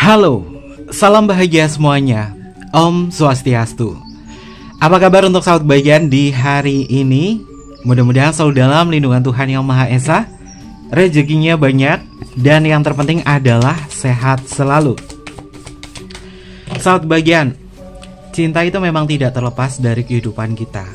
Halo, salam bahagia semuanya. Om Swastiastu. Apa kabar untuk sahabat bagian di hari ini? Mudah-mudahan selalu dalam lindungan Tuhan Yang Maha Esa, rezekinya banyak, dan yang terpenting adalah sehat selalu. Sahabat bagian, cinta itu memang tidak terlepas dari kehidupan kita.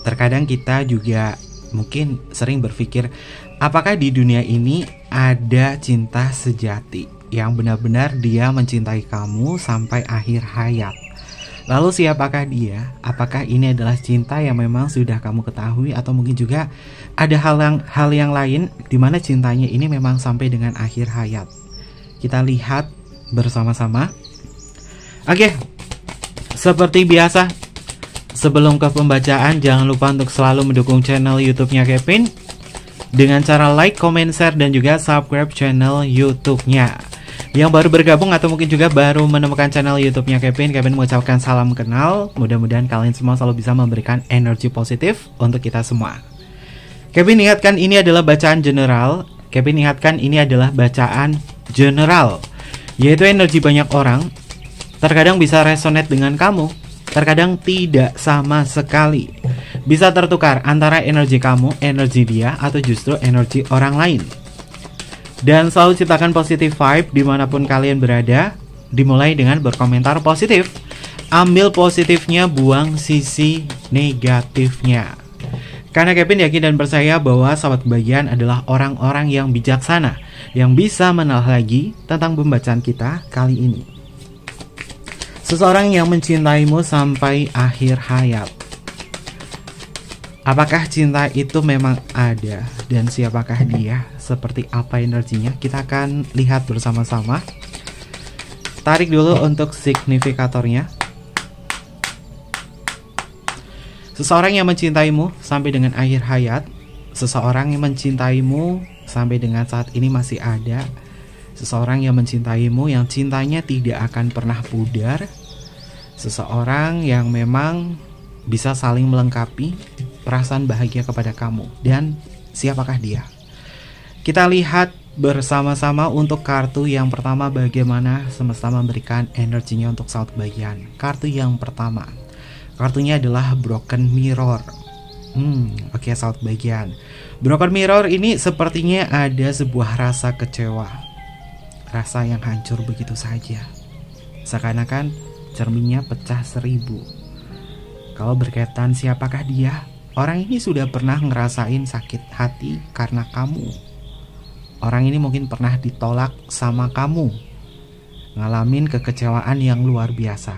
Terkadang kita juga mungkin sering berpikir, apakah di dunia ini ada cinta sejati yang benar-benar dia mencintai kamu sampai akhir hayat? Lalu siapakah dia? Apakah ini adalah cinta yang memang sudah kamu ketahui, atau mungkin juga ada hal yang lain di mana cintanya ini memang sampai dengan akhir hayat? Kita lihat bersama-sama. Oke, seperti biasa, sebelum ke pembacaan, jangan lupa untuk selalu mendukung channel YouTube-nya Kevin dengan cara like, comment, share, dan juga subscribe channel YouTube-nya. Yang baru bergabung atau mungkin juga baru menemukan channel YouTube-nya Kevin mengucapkan salam kenal. Mudah-mudahan kalian semua selalu bisa memberikan energi positif untuk kita semua. Kevin ingatkan ini adalah bacaan general. Kevin ingatkan ini adalah bacaan general, yaitu energi banyak orang terkadang bisa resonate dengan kamu, terkadang tidak sama sekali. Bisa tertukar antara energi kamu, energi dia, atau justru energi orang lain. Dan selalu ciptakan positive vibe dimanapun kalian berada. Dimulai dengan berkomentar positif. Ambil positifnya, buang sisi negatifnya. Karena Kevin yakin dan percaya bahwa sahabat kebahagiaan adalah orang-orang yang bijaksana, yang bisa menelaah lagi tentang pembacaan kita kali ini. Seseorang yang mencintaimu sampai akhir hayat. Apakah cinta itu memang ada, dan siapakah dia? Seperti apa energinya? Kita akan lihat bersama-sama. Tarik dulu untuk signifikatornya. Seseorang yang mencintaimu sampai dengan akhir hayat. Seseorang yang mencintaimu sampai dengan saat ini masih ada. Seseorang yang mencintaimu, yang cintanya tidak akan pernah pudar. Seseorang yang memang bisa saling melengkapi perasaan bahagia kepada kamu. Dan siapakah dia? Kita lihat bersama-sama untuk kartu yang pertama, bagaimana semesta memberikan energinya untuk sahabat bagian. Kartu yang pertama, kartunya adalah Broken Mirror. Oke, sahabat bagian, Broken Mirror ini sepertinya ada sebuah rasa kecewa, rasa yang hancur begitu saja, seakan-akan cerminnya pecah 1000. Kalau berkaitan siapakah dia? Orang ini sudah pernah ngerasain sakit hati karena kamu. Orang ini mungkin pernah ditolak sama kamu, ngalamin kekecewaan yang luar biasa.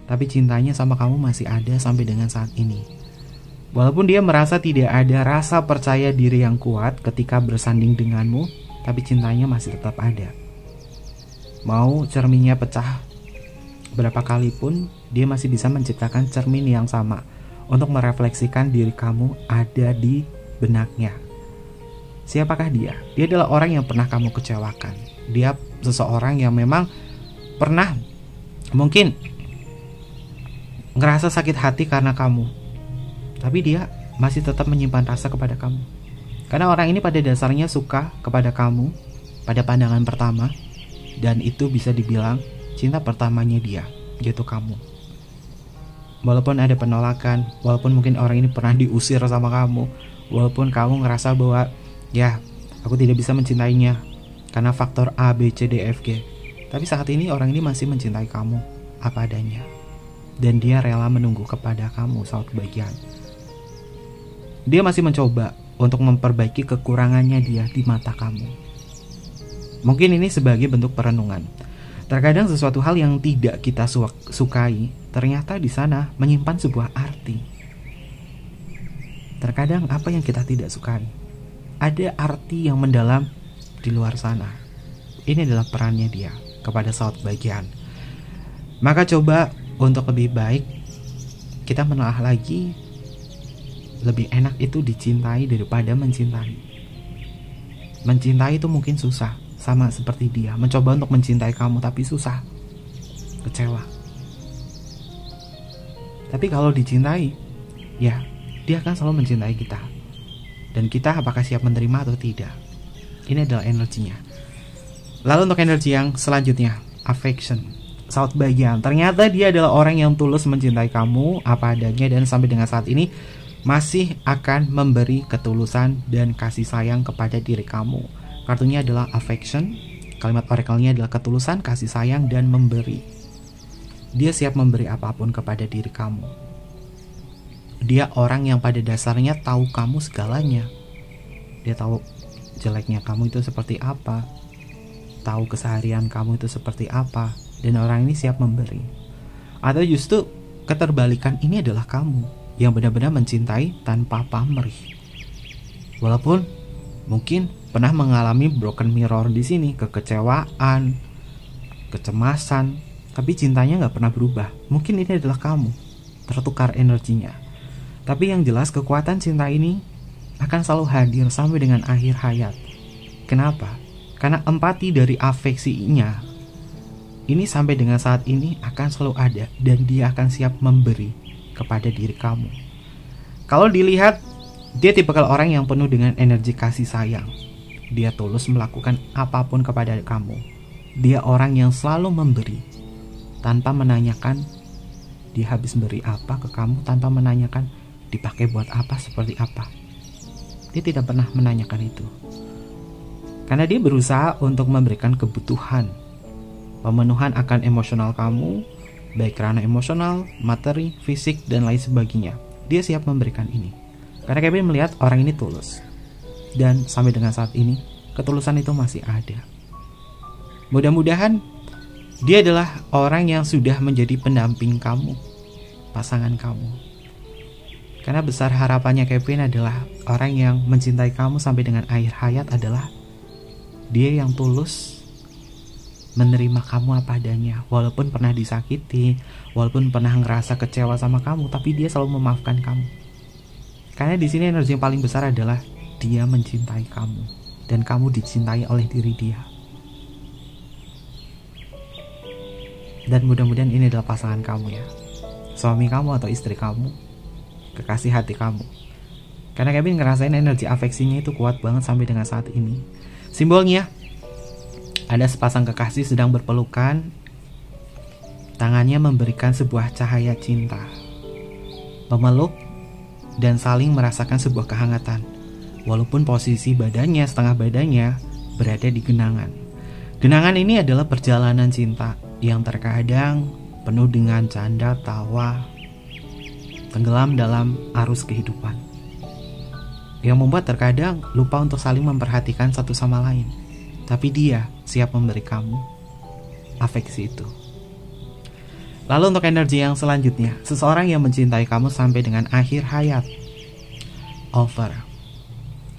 Tapi cintanya sama kamu masih ada sampai dengan saat ini. Walaupun dia merasa tidak ada rasa percaya diri yang kuat ketika bersanding denganmu, tapi cintanya masih tetap ada. Mau cerminnya pecah berapa kali pun, dia masih bisa menciptakan cermin yang sama untuk merefleksikan diri kamu ada di benaknya. Siapakah dia? Dia adalah orang yang pernah kamu kecewakan. Dia seseorang yang memang pernah mungkin ngerasa sakit hati karena kamu, tapi dia masih tetap menyimpan rasa kepada kamu. Karena orang ini pada dasarnya suka kepada kamu pada pandangan pertama, dan itu bisa dibilang cinta pertamanya dia, yaitu kamu. Walaupun ada penolakan, walaupun mungkin orang ini pernah diusir sama kamu, walaupun kamu ngerasa bahwa ya, aku tidak bisa mencintainya karena faktor A, B, C, D, F, G, tapi saat ini orang ini masih mencintai kamu apa adanya. Dan dia rela menunggu kepada kamu, sahabat kebahagiaan. Dia masih mencoba untuk memperbaiki kekurangannya dia di mata kamu. Mungkin ini sebagai bentuk perenungan. Terkadang sesuatu hal yang tidak kita sukai ternyata di sana menyimpan sebuah arti. Terkadang apa yang kita tidak sukai ada arti yang mendalam di luar sana. Ini adalah perannya dia kepada sahabat bagian. Maka coba untuk lebih baik kita menelaah lagi. Lebih enak itu dicintai daripada mencintai. Mencintai itu mungkin susah, sama seperti dia mencoba untuk mencintai kamu tapi susah, kecewa. Tapi kalau dicintai, ya dia akan selalu mencintai kita. Dan kita apakah siap menerima atau tidak? Ini adalah energinya. Lalu untuk energi yang selanjutnya, affection. Saut bagian, ternyata dia adalah orang yang tulus mencintai kamu apa adanya dan sampai dengan saat ini masih akan memberi ketulusan dan kasih sayang kepada diri kamu. Kartunya adalah affection, kalimat oracle-nya adalah ketulusan, kasih sayang, dan memberi. Dia siap memberi apapun kepada diri kamu. Dia orang yang pada dasarnya tahu kamu segalanya. Dia tahu jeleknya kamu itu seperti apa, tahu keseharian kamu itu seperti apa, dan orang ini siap memberi. Atau justru keterbalikan, ini adalah kamu yang benar-benar mencintai tanpa pamrih. Walaupun mungkin pernah mengalami broken mirror di sini, kekecewaan, kecemasan, tapi cintanya nggak pernah berubah. Mungkin ini adalah kamu, tertukar energinya. Tapi yang jelas kekuatan cinta ini akan selalu hadir sampai dengan akhir hayat. Kenapa? Karena empati dari afeksinya ini sampai dengan saat ini akan selalu ada, dan dia akan siap memberi kepada diri kamu. Kalau dilihat, dia tipikal orang yang penuh dengan energi kasih sayang. Dia tulus melakukan apapun kepada kamu. Dia orang yang selalu memberi tanpa menanyakan dia habis beri apa ke kamu, tanpa menanyakan dipakai buat apa, seperti apa. Dia tidak pernah menanyakan itu. Karena dia berusaha untuk memberikan kebutuhan, pemenuhan akan emosional kamu, baik karena emosional, materi, fisik, dan lain sebagainya. Dia siap memberikan ini. Karena Kevin melihat orang ini tulus. Dan sampai dengan saat ini, ketulusan itu masih ada. Mudah-mudahan dia adalah orang yang sudah menjadi pendamping kamu, pasangan kamu. Karena besar harapannya Kevin adalah orang yang mencintai kamu sampai dengan akhir hayat adalah dia yang tulus menerima kamu apa adanya, walaupun pernah disakiti, walaupun pernah ngerasa kecewa sama kamu, tapi dia selalu memaafkan kamu. Karena di sini energi yang paling besar adalah dia mencintai kamu dan kamu dicintai oleh diri dia. Dan mudah-mudahan ini adalah pasangan kamu ya, suami kamu atau istri kamu, kekasih hati kamu. Karena Kevin ngerasain energi afeksinya itu kuat banget sampai dengan saat ini. Simbolnya ada sepasang kekasih sedang berpelukan, tangannya memberikan sebuah cahaya cinta, memeluk dan saling merasakan sebuah kehangatan, walaupun posisi badannya, setengah badannya berada di genangan. Genangan ini adalah perjalanan cinta yang terkadang penuh dengan canda, tawa, tenggelam dalam arus kehidupan, yang membuat terkadang lupa untuk saling memperhatikan satu sama lain. Tapi dia siap memberi kamu afeksi itu. Lalu untuk energi yang selanjutnya, seseorang yang mencintai kamu sampai dengan akhir hayat. Offer,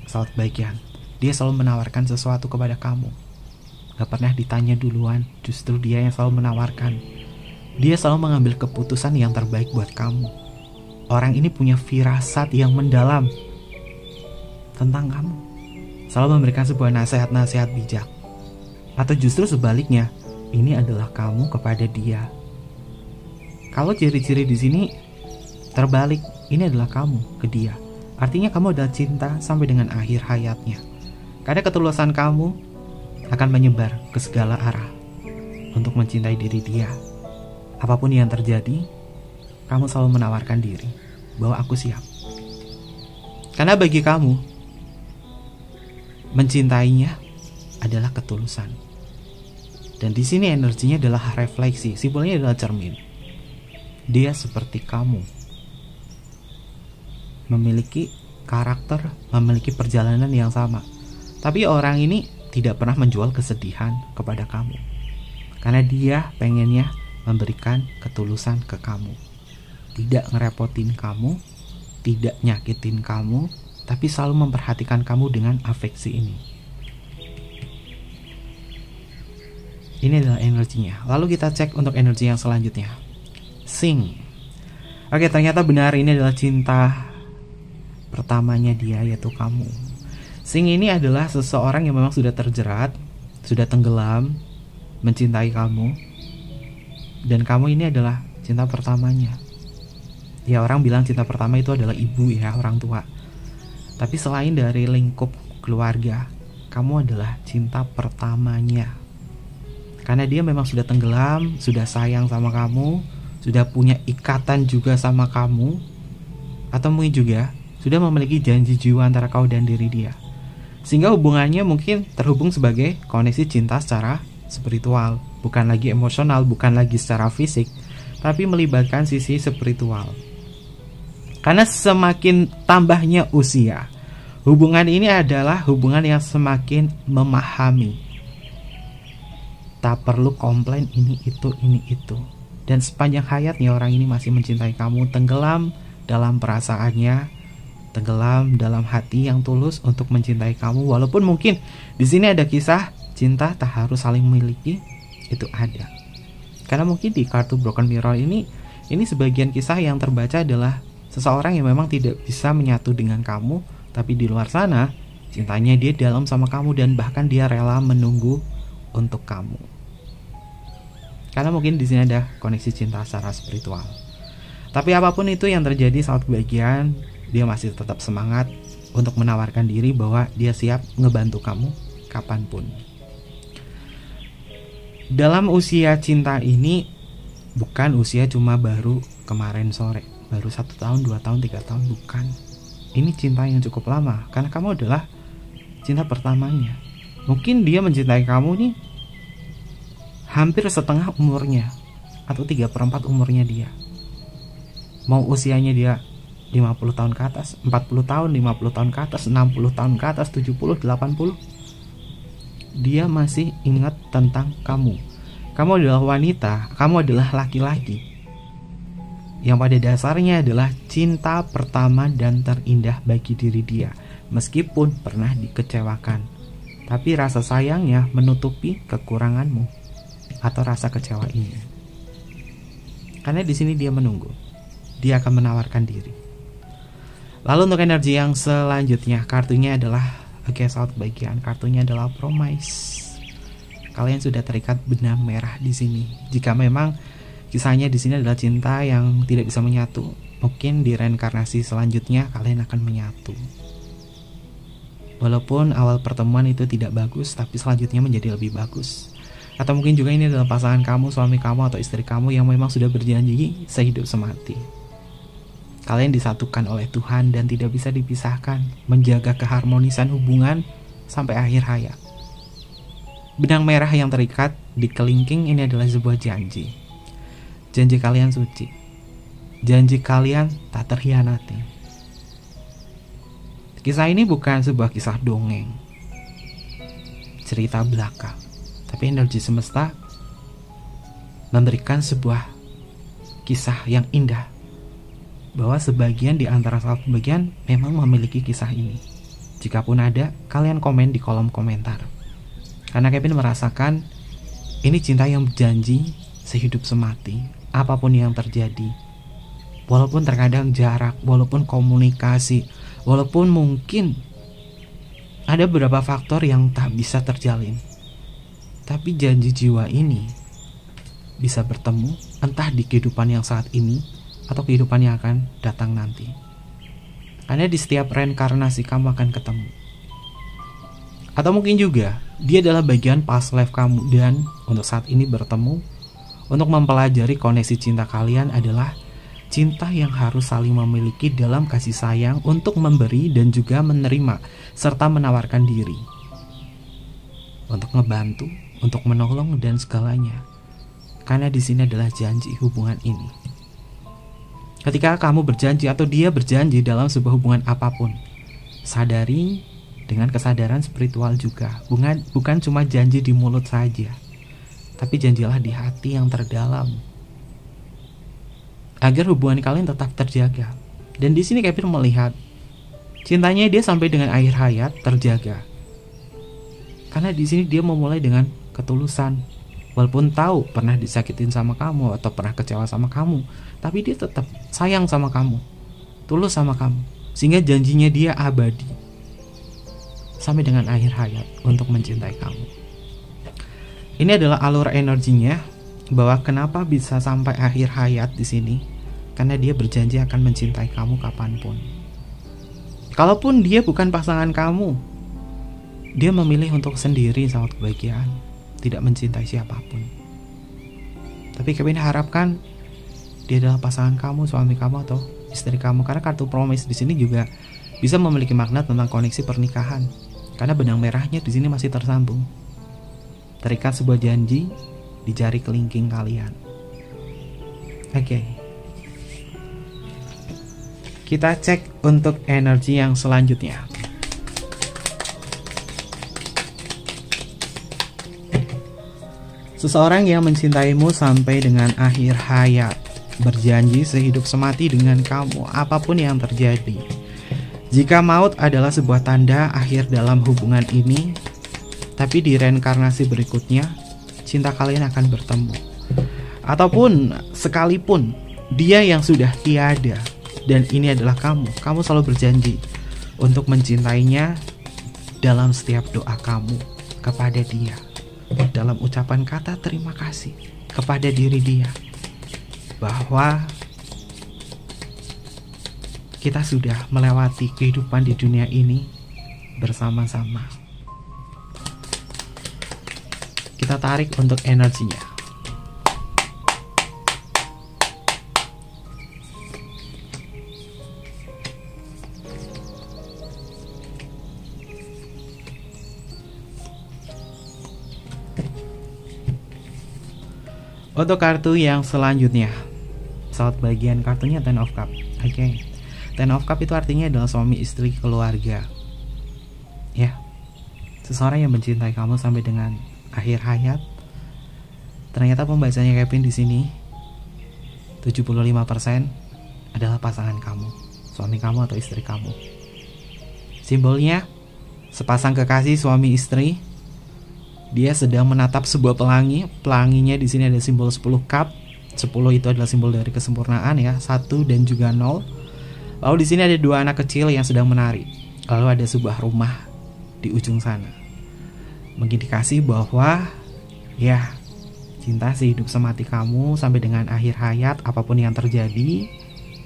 saut bagian. Dia selalu menawarkan sesuatu kepada kamu. Gak pernah ditanya duluan, justru dia yang selalu menawarkan. Dia selalu mengambil keputusan yang terbaik buat kamu. Orang ini punya firasat yang mendalam tentang kamu, selalu memberikan sebuah nasihat-nasihat bijak. Atau justru sebaliknya, ini adalah kamu kepada dia. Kalau ciri-ciri di sini terbalik, ini adalah kamu ke dia. Artinya kamu adalah cinta sampai dengan akhir hayatnya. Karena ketulusan kamu akan menyebar ke segala arah untuk mencintai diri dia. Apapun yang terjadi, kamu selalu menawarkan diri bahwa aku siap. Karena bagi kamu, mencintainya adalah ketulusan. Dan di sini energinya adalah refleksi, simbolnya adalah cermin. Dia seperti kamu, memiliki karakter, memiliki perjalanan yang sama. Tapi orang ini tidak pernah menjual kesedihan kepada kamu. Karena dia pengennya memberikan ketulusan ke kamu. Tidak ngerepotin kamu, tidak nyakitin kamu, tapi selalu memperhatikan kamu dengan afeksi ini. Ini adalah energinya. Lalu kita cek untuk energi yang selanjutnya. Sing. Oke, ternyata benar ini adalah cinta pertamanya dia, yaitu kamu. Sing ini adalah seseorang yang memang sudah terjerat, sudah tenggelam, mencintai kamu. Dan kamu ini adalah cinta pertamanya. Ya, orang bilang cinta pertama itu adalah ibu ya, orang tua. Tapi selain dari lingkup keluarga, kamu adalah cinta pertamanya. Karena dia memang sudah tenggelam, sudah sayang sama kamu, sudah punya ikatan juga sama kamu, atau mungkin juga sudah memiliki janji jiwa antara kau dan diri dia. Sehingga hubungannya mungkin terhubung sebagai koneksi cinta secara spiritual, bukan lagi emosional, bukan lagi secara fisik, tapi melibatkan sisi spiritual. Karena semakin tambahnya usia, hubungan ini adalah hubungan yang semakin memahami. Tak perlu komplain ini itu. Dan sepanjang hayatnya orang ini masih mencintai kamu, tenggelam dalam perasaannya, tenggelam dalam hati yang tulus untuk mencintai kamu. Walaupun mungkin di sini ada kisah cinta tak harus saling memiliki, itu ada. Karena mungkin di kartu Broken Mirror ini sebagian kisah yang terbaca adalah seseorang yang memang tidak bisa menyatu dengan kamu, tapi di luar sana cintanya dia dalam sama kamu dan bahkan dia rela menunggu untuk kamu. Karena mungkin di sini ada koneksi cinta secara spiritual. Tapi apapun itu yang terjadi saat kebahagiaan, dia masih tetap semangat untuk menawarkan diri bahwa dia siap ngebantu kamu kapanpun. Dalam usia cinta ini bukan usia cuma baru kemarin sore, baru 1 tahun, 2 tahun, 3 tahun, bukan. Ini cinta yang cukup lama, karena kamu adalah cinta pertamanya. Mungkin dia mencintai kamu nih hampir setengah umurnya, atau 3/4 umurnya dia. Mau usianya dia 50 tahun ke atas, 40 tahun, 50 tahun ke atas, 60 tahun ke atas, 70, 80, dia masih ingat tentang kamu. Kamu adalah wanita, kamu adalah laki-laki yang pada dasarnya adalah cinta pertama dan terindah bagi diri dia. Meskipun pernah dikecewakan, tapi rasa sayangnya menutupi kekuranganmu atau rasa kecewa ini. Karena di sini dia menunggu, dia akan menawarkan diri. Lalu untuk energi yang selanjutnya, kartunya adalah saat kebahagiaan, kartunya adalah Promise. Kalian sudah terikat benang merah di sini. Jika memang kisahnya di sini adalah cinta yang tidak bisa menyatu, mungkin di reinkarnasi selanjutnya kalian akan menyatu. Walaupun awal pertemuan itu tidak bagus, tapi selanjutnya menjadi lebih bagus. Atau mungkin juga ini adalah pasangan kamu, suami kamu atau istri kamu yang memang sudah berjanji sehidup semati. Kalian disatukan oleh Tuhan dan tidak bisa dipisahkan, menjaga keharmonisan hubungan sampai akhir hayat. Benang merah yang terikat di kelingking ini adalah sebuah janji. Janji kalian suci. Janji kalian tak terhianati. Kisah ini bukan sebuah kisah dongeng, cerita belaka, tapi energi semesta memberikan sebuah kisah yang indah, bahwa sebagian di antara salah sebagian memang memiliki kisah ini. Jikapun ada, kalian komen di kolom komentar. Karena Kevin merasakan ini cinta yang berjanji sehidup semati, apapun yang terjadi. Walaupun terkadang jarak, walaupun komunikasi, walaupun mungkin ada beberapa faktor yang tak bisa terjalin, tapi janji jiwa ini bisa bertemu entah di kehidupan yang saat ini atau kehidupan yang akan datang nanti. Karena di setiap reinkarnasi kamu akan ketemu. Atau mungkin juga dia adalah bagian past life kamu dan untuk saat ini bertemu untuk mempelajari koneksi cinta kalian adalah cinta yang harus saling memiliki dalam kasih sayang untuk memberi dan juga menerima serta menawarkan diri. Untuk ngebantu, untuk menolong dan segalanya. Karena di sini adalah janji hubungan ini. Ketika kamu berjanji atau dia berjanji dalam sebuah hubungan apapun, sadari dengan kesadaran spiritual juga. Bukan cuma janji di mulut saja, tapi janjilah di hati yang terdalam, agar hubungan kalian tetap terjaga. Dan di sini Kevin melihat cintanya dia sampai dengan akhir hayat terjaga. Karena di sini dia memulai dengan ketulusan. Walaupun tahu pernah disakitin sama kamu atau pernah kecewa sama kamu, tapi dia tetap sayang sama kamu, tulus sama kamu, sehingga janjinya dia abadi sampai dengan akhir hayat untuk mencintai kamu. Ini adalah alur energinya, bahwa kenapa bisa sampai akhir hayat di sini, karena dia berjanji akan mencintai kamu kapanpun. Kalaupun dia bukan pasangan kamu, dia memilih untuk sendiri saat kebahagiaan. tidak mencintai siapapun. Tapi Kevin harapkan dia adalah pasangan kamu, suami kamu atau istri kamu, karena kartu promise di sini juga bisa memiliki makna tentang koneksi pernikahan. Karena benang merahnya di sini masih tersambung. Terikat sebuah janji di jari kelingking kalian. Oke. Kita cek untuk energi yang selanjutnya. Seseorang yang mencintaimu sampai dengan akhir hayat, berjanji sehidup semati dengan kamu apapun yang terjadi. Jika maut adalah sebuah tanda akhir dalam hubungan ini, tapi di reinkarnasi berikutnya cinta kalian akan bertemu. Ataupun sekalipun dia yang sudah tiada dan ini adalah kamu selalu berjanji untuk mencintainya dalam setiap doa kamu kepada dia, dalam ucapan kata terima kasih kepada diri dia, bahwa kita sudah melewati kehidupan di dunia ini bersama-sama. Kita tarik untuk energinya. Untuk kartu yang selanjutnya, saat bagian kartunya Ten of Cup. Oke. Ten of Cup itu artinya adalah suami istri keluarga. Ya. Seseorang yang mencintai kamu sampai dengan akhir hayat. Ternyata pembacanya Kevin di sini 75% adalah pasangan kamu, suami kamu atau istri kamu. Simbolnya sepasang kekasih suami istri. Dia sedang menatap sebuah pelangi. Pelanginya di sini ada simbol 10 cup. 10 itu adalah simbol dari kesempurnaan ya, 1 dan juga 0. Lalu di sini ada 2 anak kecil yang sedang menari. Lalu ada sebuah rumah di ujung sana. Mengindikasi bahwa ya, cinta sehidup semati kamu sampai dengan akhir hayat, apapun yang terjadi,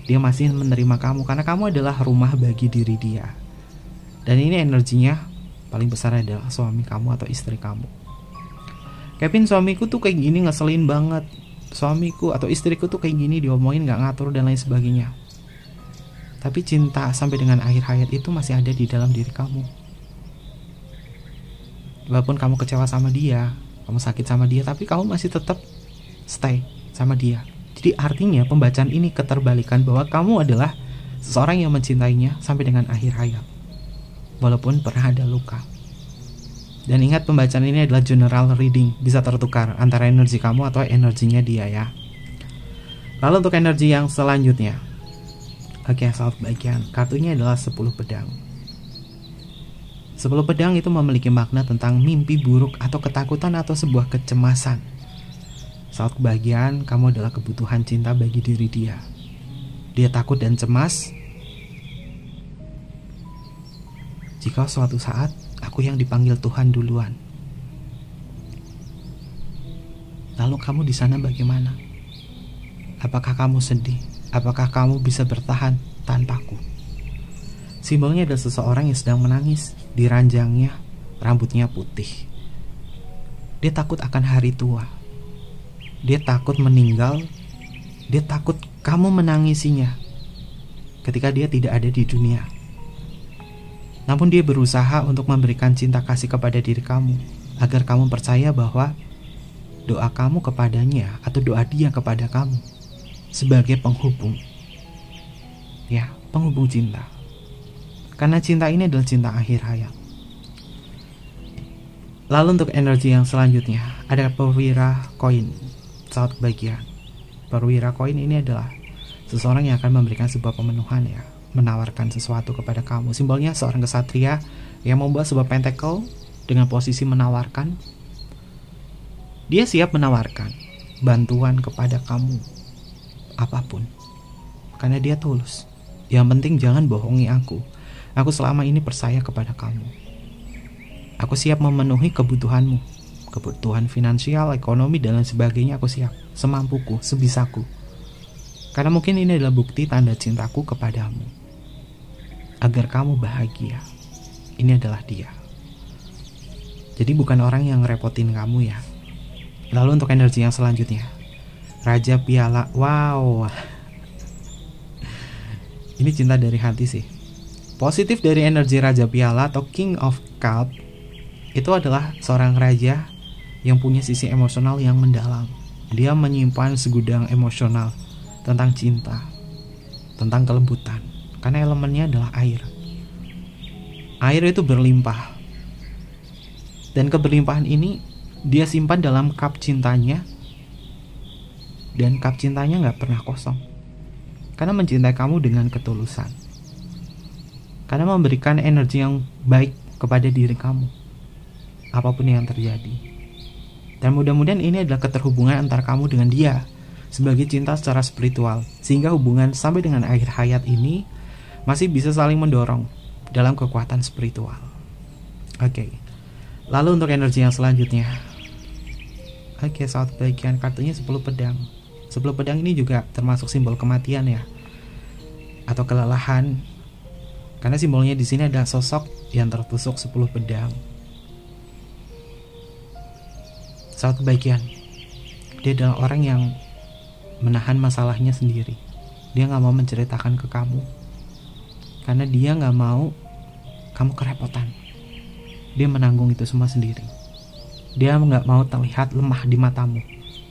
dia masih menerima kamu karena kamu adalah rumah bagi diri dia. Dan ini energinya paling besar adalah suami kamu atau istri kamu. Kevin, suamiku tuh kayak gini, ngeselin banget. Suamiku atau istriku tuh kayak gini, diomongin gak ngatur dan lain sebagainya. Tapi cinta sampai dengan akhir hayat itu masih ada di dalam diri kamu. Walaupun kamu kecewa sama dia, kamu sakit sama dia, tapi kamu masih tetap stay sama dia. Jadi artinya pembacaan ini keterbalikan bahwa kamu adalah seseorang yang mencintainya sampai dengan akhir hayat, walaupun pernah ada luka. Dan ingat, pembacaan ini adalah general reading, bisa tertukar antara energi kamu atau energinya dia ya. Lalu untuk energi yang selanjutnya, oke, saat bagian kartunya adalah 10 pedang. 10 pedang itu memiliki makna tentang mimpi buruk atau ketakutan atau sebuah kecemasan. Saat kebahagiaan, kamu adalah kebutuhan cinta bagi diri dia. Dia takut dan cemas jika suatu saat aku yang dipanggil Tuhan duluan. Lalu kamu di sana bagaimana? Apakah kamu sedih? Apakah kamu bisa bertahan tanpaku? Simbolnya adalah seseorang yang sedang menangis. Di ranjangnya rambutnya putih. Dia takut akan hari tua. Dia takut meninggal. Dia takut kamu menangisinya ketika dia tidak ada di dunia. Namun dia berusaha untuk memberikan cinta kasih kepada diri kamu, agar kamu percaya bahwa doa kamu kepadanya atau doa dia kepada kamu sebagai penghubung. Ya, penghubung cinta. Karena cinta ini adalah cinta akhir hayat. Lalu untuk energi yang selanjutnya, ada perwira koin. Saat kebahagiaan, perwira koin ini adalah seseorang yang akan memberikan sebuah pemenuhan ya, menawarkan sesuatu kepada kamu. Simbolnya seorang kesatria yang membawa sebuah pentacle dengan posisi menawarkan. Dia siap menawarkan bantuan kepada kamu apapun, karena dia tulus. Yang penting jangan bohongi aku. Aku selama ini percaya kepada kamu. Aku siap memenuhi kebutuhanmu, kebutuhan finansial, ekonomi dan lain sebagainya. Aku siap semampuku, sebisaku. Karena mungkin ini adalah bukti tanda cintaku kepadamu, agar kamu bahagia. Ini adalah dia. Jadi bukan orang yang ngerepotin kamu ya. Lalu untuk energi yang selanjutnya, Raja Piala. Wow, ini cinta dari hati sih. Positif dari energi Raja Piala atau King of Cup itu adalah seorang raja yang punya sisi emosional yang mendalam. Dia menyimpan segudang emosional tentang cinta, tentang kelembutan, karena elemennya adalah air. Air itu berlimpah, dan keberlimpahan ini dia simpan dalam cup cintanya, dan cup cintanya gak pernah kosong, karena mencintai kamu dengan ketulusan, karena memberikan energi yang baik kepada diri kamu apapun yang terjadi. Dan mudah-mudahan ini adalah keterhubungan antara kamu dengan dia sebagai cinta secara spiritual, sehingga hubungan sampai dengan akhir hayat ini masih bisa saling mendorong dalam kekuatan spiritual. Oke. Lalu untuk energi yang selanjutnya, oke, saat bagian kartunya 10 pedang. 10 pedang ini juga termasuk simbol kematian ya, atau kelelahan, karena simbolnya di sini ada sosok yang tertusuk 10 pedang. Saat kebahagiaan, dia adalah orang yang menahan masalahnya sendiri. Dia gak mau menceritakan ke kamu, karena dia gak mau kamu kerepotan. Dia menanggung itu semua sendiri. Dia gak mau terlihat lemah di matamu,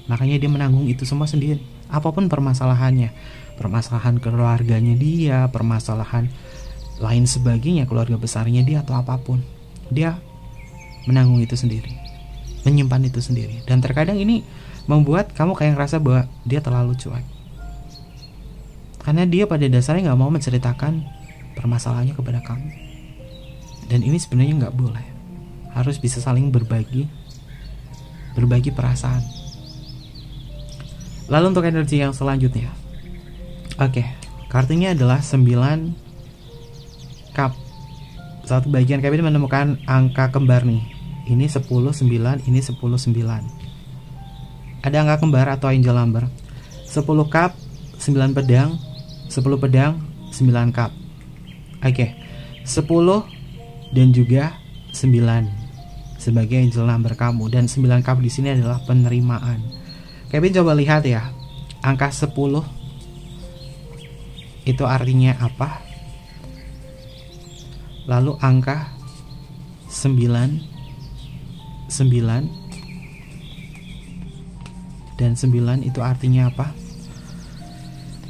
makanya dia menanggung itu semua sendiri. Apapun permasalahannya, permasalahan keluarganya dia, permasalahan lain sebagainya, keluarga besarnya dia atau apapun, dia menanggung itu sendiri, menyimpan itu sendiri. Dan terkadang ini membuat kamu kayak ngerasa bahwa dia terlalu cuek, karena dia pada dasarnya gak mau menceritakan permasalahannya kepada kamu. Dan ini sebenarnya gak boleh. Harus bisa saling berbagi perasaan. Lalu untuk energi yang selanjutnya, oke, kartunya adalah 9 cup. Saat bagian kami menemukan angka kembar nih. Ini 10, 9, ini 10, 9. Ada angka kembar atau angel number. 10 cup, 9 pedang, 10 pedang, 9 cup. Oke, 10 dan juga 9 sebagai angel number kamu, dan 9 cup di sini adalah penerimaan. Kevin coba lihat ya, angka 10 itu artinya apa? Lalu angka 9 dan 9 itu artinya apa?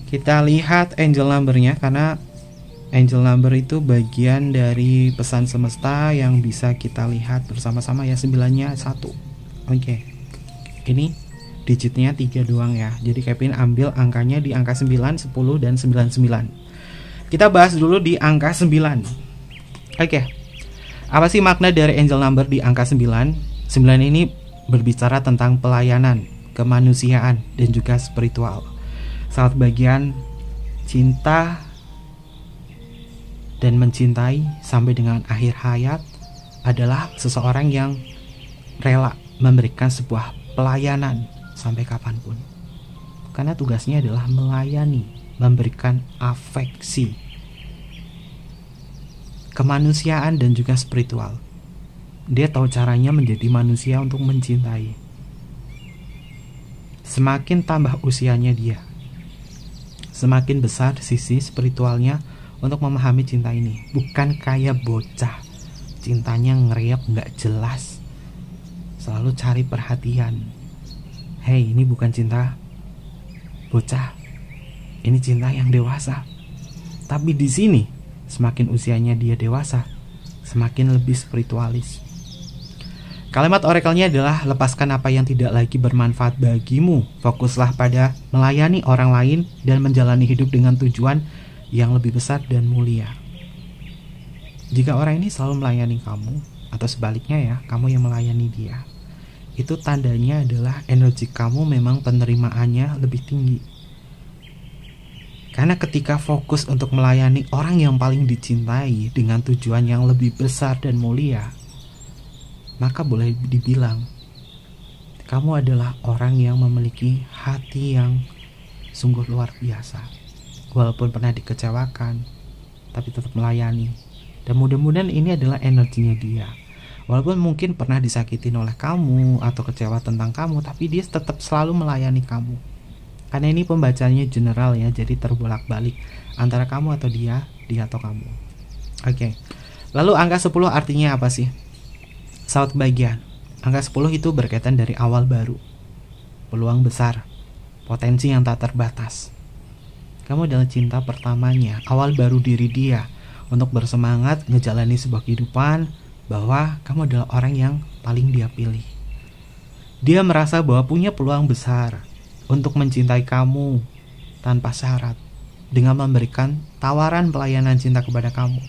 Kita lihat angel numbernya, karena angel number itu bagian dari pesan semesta yang bisa kita lihat bersama-sama ya. 9-nya 1. Oke. Ini digitnya 3 doang ya. Jadi Kevin ambil angkanya di angka 9, 10 dan 99. Kita bahas dulu di angka 9. Oke. Apa sih makna dari angel number di angka 9? 9 ini berbicara tentang pelayanan, kemanusiaan, dan juga spiritual. Saat bagian cinta dan mencintai sampai dengan akhir hayat adalah seseorang yang rela memberikan sebuah pelayanan sampai kapanpun, karena tugasnya adalah melayani, memberikan afeksi, kemanusiaan, dan juga spiritual. Dia tahu caranya menjadi manusia untuk mencintai. Semakin tambah usianya dia, semakin besar sisi spiritualnya untuk memahami cinta ini. Bukan kayak bocah, cintanya ngeriap gak jelas, selalu cari perhatian. Hey, ini bukan cinta bocah, ini cinta yang dewasa. Tapi di sini, semakin usianya dia dewasa, semakin lebih spiritualis. Kalimat orakelnya adalah, lepaskan apa yang tidak lagi bermanfaat bagimu. Fokuslah pada melayani orang lain dan menjalani hidup dengan tujuan yang lebih besar dan mulia. Jika orang ini selalu melayani kamu, atau sebaliknya ya, kamu yang melayani dia, itu tandanya adalah energi kamu memang penerimaannya lebih tinggi. Karena ketika fokus untuk melayani orang yang paling dicintai dengan tujuan yang lebih besar dan mulia, maka boleh dibilang kamu adalah orang yang memiliki hati yang sungguh luar biasa. Walaupun pernah dikecewakan, tapi tetap melayani. Dan mudah-mudahan ini adalah energinya dia. Walaupun mungkin pernah disakitin oleh kamu atau kecewa tentang kamu, tapi dia tetap selalu melayani kamu. Karena ini pembacanya general ya, jadi terbolak-balik antara kamu atau dia atau kamu. Oke. Lalu angka 10 artinya apa sih? Sahabat bagian, angka 10 itu berkaitan dari awal baru, peluang besar, potensi yang tak terbatas. Kamu adalah cinta pertamanya, awal baru diri dia untuk bersemangat ngejalani sebuah kehidupan, bahwa kamu adalah orang yang paling dia pilih. Dia merasa bahwa punya peluang besar untuk mencintai kamu tanpa syarat, dengan memberikan tawaran pelayanan cinta kepada kamu.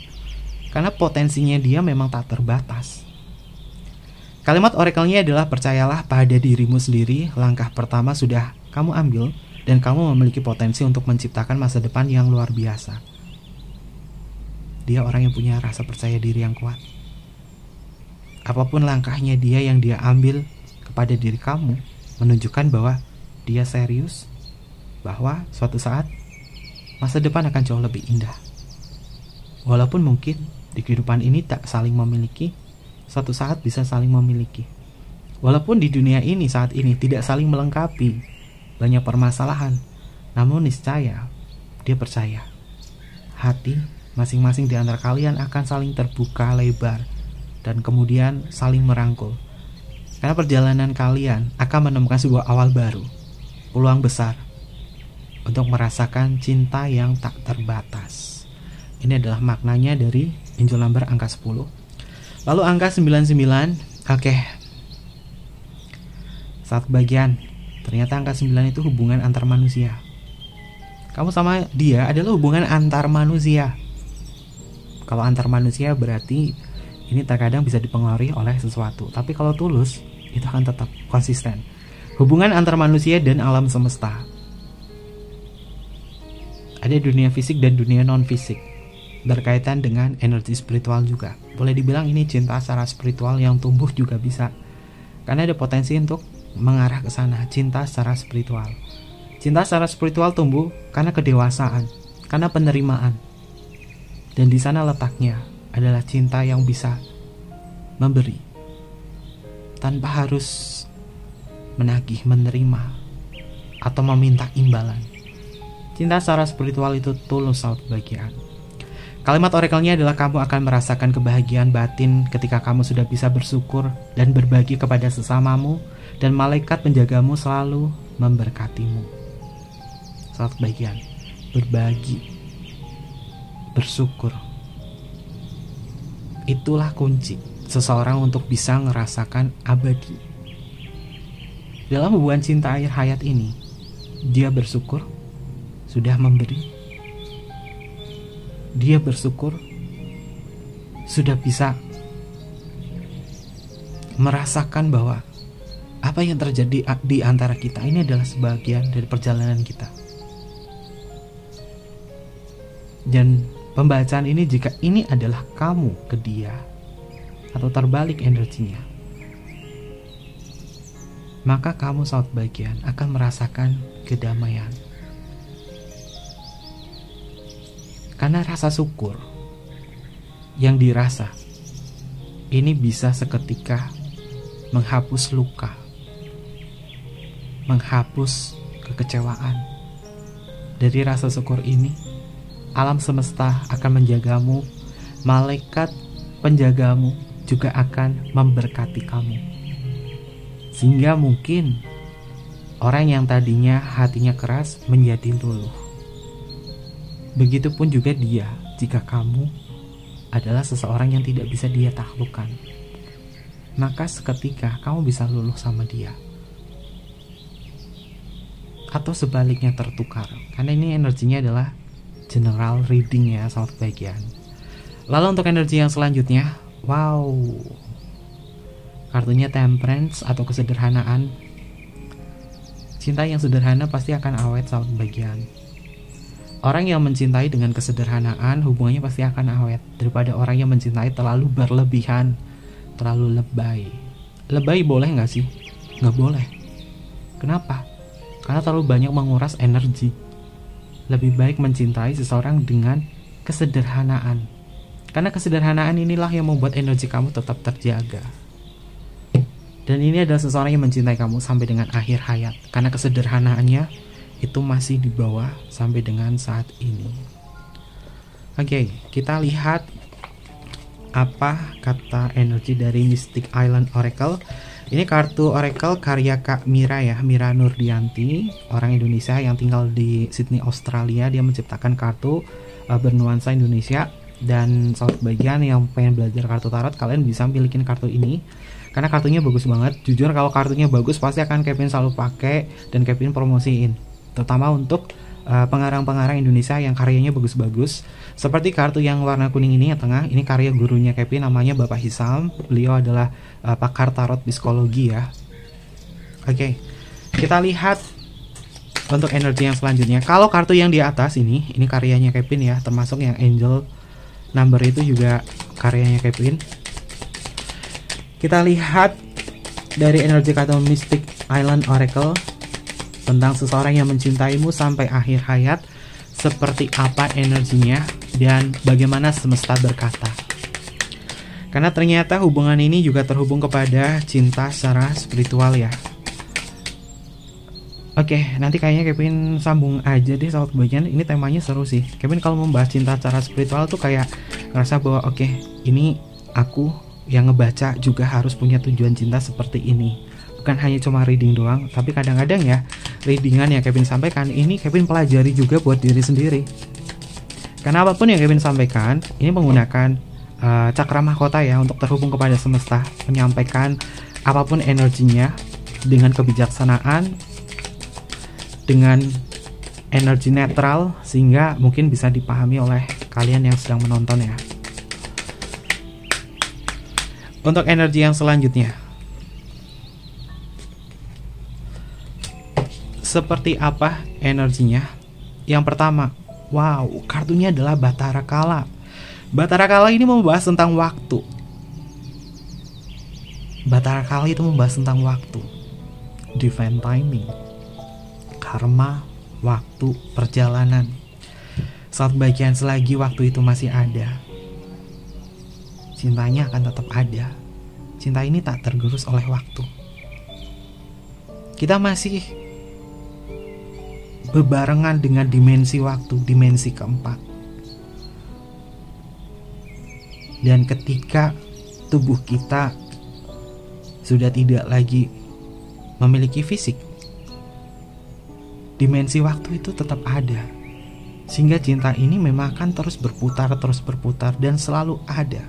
Karena potensinya dia memang tak terbatas. Kalimat oracle-nya adalah percayalah pada dirimu sendiri, langkah pertama sudah kamu ambil dan kamu memiliki potensi untuk menciptakan masa depan yang luar biasa. Dia orang yang punya rasa percaya diri yang kuat. Apapun langkahnya dia yang dia ambil kepada diri kamu, menunjukkan bahwa dia serius, bahwa suatu saat masa depan akan jauh lebih indah. Walaupun mungkin di kehidupan ini tak saling memiliki, suatu saat bisa saling memiliki. Walaupun di dunia ini saat ini tidak saling melengkapi, banyak permasalahan, namun niscaya dia percaya hati masing-masing di antara kalian akan saling terbuka lebar dan kemudian saling merangkul. Karena perjalanan kalian akan menemukan sebuah awal baru, peluang besar untuk merasakan cinta yang tak terbatas. Ini adalah maknanya dari angel number angka 10. Lalu angka 99, oke. Saat bagian, ternyata angka 9 itu hubungan antar manusia. Kamu sama dia adalah hubungan antar manusia. Kalau antar manusia berarti ini terkadang bisa dipengaruhi oleh sesuatu. Tapi kalau tulus, itu akan tetap konsisten. Hubungan antar manusia dan alam semesta. Ada dunia fisik dan dunia non-fisik, berkaitan dengan energi spiritual juga. Boleh dibilang ini cinta secara spiritual yang tumbuh juga bisa. Karena ada potensi untuk mengarah ke sana, cinta secara spiritual. Cinta secara spiritual tumbuh karena kedewasaan, karena penerimaan. Dan di sana letaknya adalah cinta yang bisa memberi tanpa harus menagih, menerima atau meminta imbalan. Cinta secara spiritual itu tulus sahabat bagian. Kalimat oracle-nya adalah kamu akan merasakan kebahagiaan batin ketika kamu sudah bisa bersyukur dan berbagi kepada sesamamu, dan malaikat penjagamu selalu memberkatimu. Sahabat bagian, berbagi, bersyukur, itulah kunci seseorang untuk bisa ngerasakan abadi. Dalam hubungan cinta akhir hayat ini, dia bersyukur sudah memberi. Dia bersyukur sudah bisa merasakan bahwa apa yang terjadi di antara kita ini adalah sebagian dari perjalanan kita. Dan pembacaan ini, jika ini adalah kamu ke dia atau terbalik energinya, maka kamu saat bagian akan merasakan kedamaian. Karena rasa syukur yang dirasa ini bisa seketika menghapus luka, menghapus kekecewaan. Dari rasa syukur ini, alam semesta akan menjagamu, malaikat penjagamu juga akan memberkati kamu. Sehingga mungkin orang yang tadinya hatinya keras menjadi luluh. Begitupun juga dia, jika kamu adalah seseorang yang tidak bisa dia taklukkan, maka seketika kamu bisa luluh sama dia. Atau sebaliknya tertukar, karena ini energinya adalah general reading ya sahabat bagian. Lalu untuk energi yang selanjutnya, wow, kartunya temperance atau kesederhanaan. Cinta yang sederhana pasti akan awet sahabat bagian. Orang yang mencintai dengan kesederhanaan, hubungannya pasti akan awet, daripada orang yang mencintai terlalu berlebihan, terlalu lebay. Lebay boleh gak sih? Gak boleh. Kenapa? Karena terlalu banyak menguras energi. Lebih baik mencintai seseorang dengan kesederhanaan. Karena kesederhanaan inilah yang membuat energi kamu tetap terjaga. Dan ini adalah seseorang yang mencintai kamu sampai dengan akhir hayat. Karena kesederhanaannya itu masih dibawa sampai dengan saat ini. Oke, kita lihat apa kata energi dari Mystic Island Oracle. Ini kartu Oracle karya Kak Mira ya, Mira Nurdianti, orang Indonesia yang tinggal di Sydney, Australia. Dia menciptakan kartu bernuansa Indonesia. Dan sahabat bagian yang pengen belajar kartu tarot, kalian bisa milikin kartu ini karena kartunya bagus banget. Jujur kalau kartunya bagus pasti akan Kevin selalu pakai dan Kevin promosiin, terutama untuk pengarang-pengarang Indonesia yang karyanya bagus-bagus. Seperti kartu yang warna kuning ini yang tengah, ini karya gurunya Kevin, namanya Bapak Hisam. Beliau adalah pakar tarot psikologi ya. Oke, kita lihat untuk energi yang selanjutnya. Kalau kartu yang di atas ini karyanya Kevin ya, termasuk yang Angel Number itu juga karyanya Kevin. Kita lihat dari energi kartu Mystic Island Oracle tentang seseorang yang mencintaimu sampai akhir hayat, seperti apa energinya dan bagaimana semesta berkata. Karena ternyata hubungan ini juga terhubung kepada cinta secara spiritual ya. Oke, nanti kayaknya Kevin sambung aja deh sahabat bagian. Ini temanya seru sih. Kevin kalau membahas cinta secara spiritual tuh kayak ngerasa bahwa oke, ini aku yang ngebaca juga harus punya tujuan cinta seperti ini. Bukan hanya cuma reading doang, tapi kadang-kadang ya readingan yang Kevin sampaikan ini Kevin pelajari juga buat diri sendiri. Karena apapun yang Kevin sampaikan ini menggunakan cakra mahkota ya untuk terhubung kepada semesta, menyampaikan apapun energinya dengan kebijaksanaan, dengan energi netral, sehingga mungkin bisa dipahami oleh kalian yang sedang menonton ya. Untuk energi yang selanjutnya, seperti apa energinya? Yang pertama, wow, kartunya adalah Batara Kala. Batara Kala ini membahas tentang waktu. Batara Kala itu membahas tentang waktu, divine timing, karma, waktu, perjalanan. Saat bagian selagi waktu itu masih ada, cintanya akan tetap ada. Cinta ini tak tergerus oleh waktu. Kita masih bebarengan dengan dimensi waktu, dimensi keempat. Dan ketika tubuh kita sudah tidak lagi memiliki fisik, dimensi waktu itu tetap ada. Sehingga cinta ini memang akan terus berputar dan selalu ada.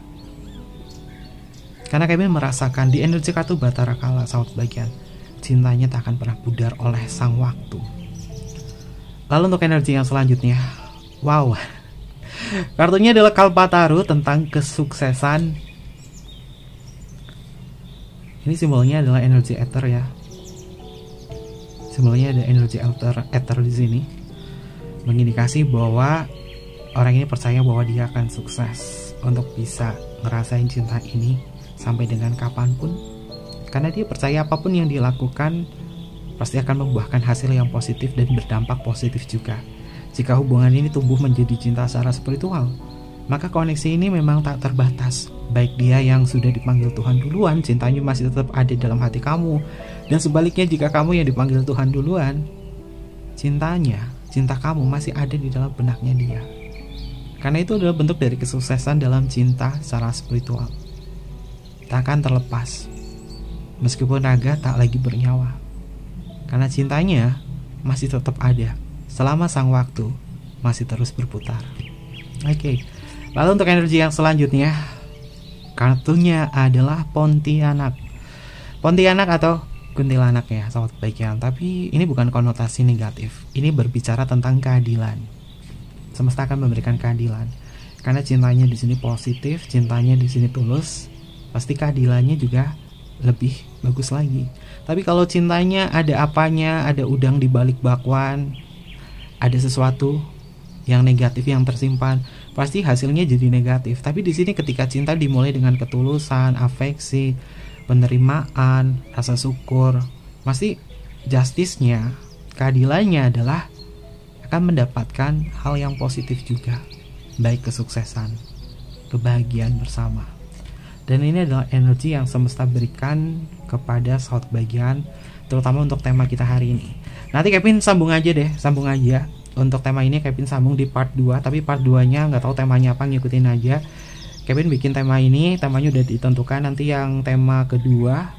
Karena kami merasakan di energi kartu Batara Kala sahabat bagian, cintanya tak akan pernah pudar oleh sang waktu. Lalu untuk energi yang selanjutnya, wow, kartunya adalah Kalpataru tentang kesuksesan. Ini simbolnya adalah energi ether ya. Simbolnya ada energi ether di sini, mengindikasi bahwa orang ini percaya bahwa dia akan sukses untuk bisa ngerasain cinta ini sampai dengan kapanpun. Karena dia percaya apapun yang dilakukan pasti akan membuahkan hasil yang positif dan berdampak positif juga. Jika hubungan ini tumbuh menjadi cinta secara spiritual, maka koneksi ini memang tak terbatas. Baik dia yang sudah dipanggil Tuhan duluan, cintanya masih tetap ada dalam hati kamu. Dan sebaliknya jika kamu yang dipanggil Tuhan duluan, cinta kamu masih ada di dalam benaknya dia. Karena itu adalah bentuk dari kesuksesan dalam cinta secara spiritual. Tak akan terlepas, meskipun raga tak lagi bernyawa. Karena cintanya masih tetap ada selama sang waktu masih terus berputar. Oke. Lalu untuk energi yang selanjutnya, kartunya adalah Pontianak. Pontianak atau kuntilanak ya sahabat baiknya. Tapi ini bukan konotasi negatif. Ini berbicara tentang keadilan. Semesta akan memberikan keadilan. Karena cintanya di sini positif, cintanya di sini tulus, pasti keadilannya juga lebih bagus lagi. Tapi kalau cintanya ada apanya, ada udang di balik bakwan, ada sesuatu yang negatif yang tersimpan, pasti hasilnya jadi negatif. Tapi di sini ketika cinta dimulai dengan ketulusan, afeksi, penerimaan, rasa syukur, pasti justice-nya, keadilannya adalah akan mendapatkan hal yang positif juga, baik kesuksesan kebahagiaan bersama. Dan ini adalah energi yang semesta berikan kepada sahabat bagian, terutama untuk tema kita hari ini. Nanti Kevin sambung aja. Untuk tema ini Kevin sambung di part 2, tapi part 2-nya nggak tahu temanya apa, ngikutin aja. Kevin bikin tema ini, temanya udah ditentukan. Nanti yang tema kedua,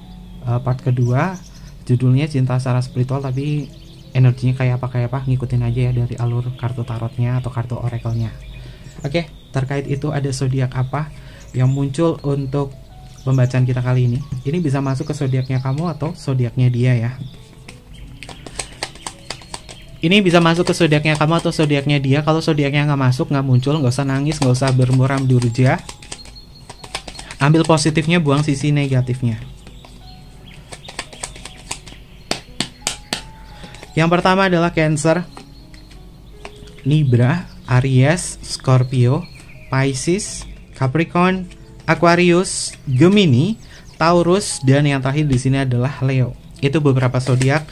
part kedua, judulnya cinta secara spiritual, tapi energinya kayak apa, ngikutin aja ya dari alur kartu tarotnya atau kartu oracle-nya. Oke, terkait itu ada zodiak apa yang muncul untuk pembacaan kita kali ini. Ini bisa masuk ke zodiaknya kamu atau zodiaknya dia ya. Ini bisa masuk ke zodiaknya kamu atau zodiaknya dia. Kalau zodiaknya nggak masuk, nggak muncul, nggak usah nangis, nggak usah bermuram durja. Ambil positifnya, buang sisi negatifnya. Yang pertama adalah Cancer, Libra, Aries, Scorpio, Pisces, Capricorn, Aquarius, Gemini, Taurus, dan yang terakhir di sini adalah Leo. Itu beberapa zodiak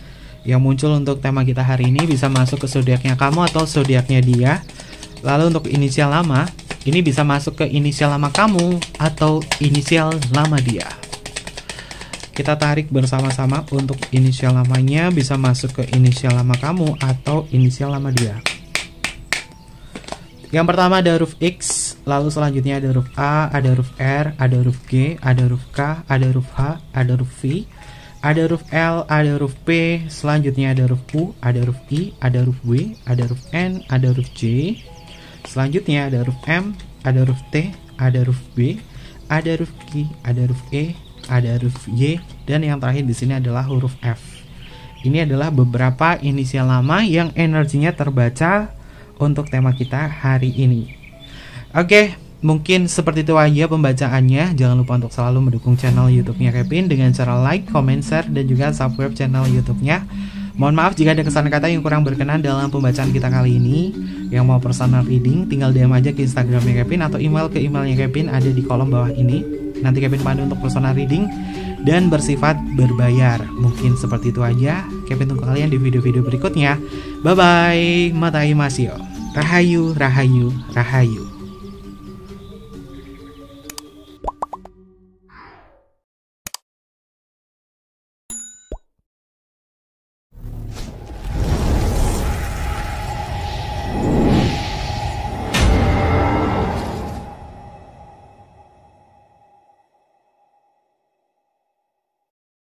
yang muncul untuk tema kita hari ini. Bisa masuk ke zodiaknya kamu atau zodiaknya dia. Lalu untuk inisial lama, ini bisa masuk ke inisial lama kamu atau inisial lama dia. Kita tarik bersama-sama untuk inisial lamanya, bisa masuk ke inisial lama kamu atau inisial lama dia. Yang pertama ada huruf X, lalu selanjutnya ada huruf A, ada huruf R, ada huruf G, ada huruf K, ada huruf H, ada huruf V, ada huruf L, ada huruf P, selanjutnya ada huruf U, ada huruf I, ada huruf W, ada huruf N, ada huruf J, selanjutnya ada huruf M, ada huruf T, ada huruf B, ada huruf Q, ada huruf E, ada huruf Y, dan yang terakhir di sini adalah huruf F. Ini adalah beberapa inisial lama yang energinya terbaca untuk tema kita hari ini. Oke, mungkin seperti itu aja pembacaannya. Jangan lupa untuk selalu mendukung channel YouTube-nya Kevin dengan cara like, comment, share, dan juga subscribe channel YouTube-nya. Mohon maaf jika ada kesan kata yang kurang berkenan dalam pembacaan kita kali ini. Yang mau personal reading, tinggal DM aja ke Instagramnya Kevin atau email ke emailnya Kevin, ada di kolom bawah ini. Nanti Kevin pandu untuk personal reading dan bersifat berbayar. Mungkin seperti itu aja. Kevin tunggu kalian di video-video berikutnya. Bye bye, matai masio. Rahayu, rahayu, rahayu.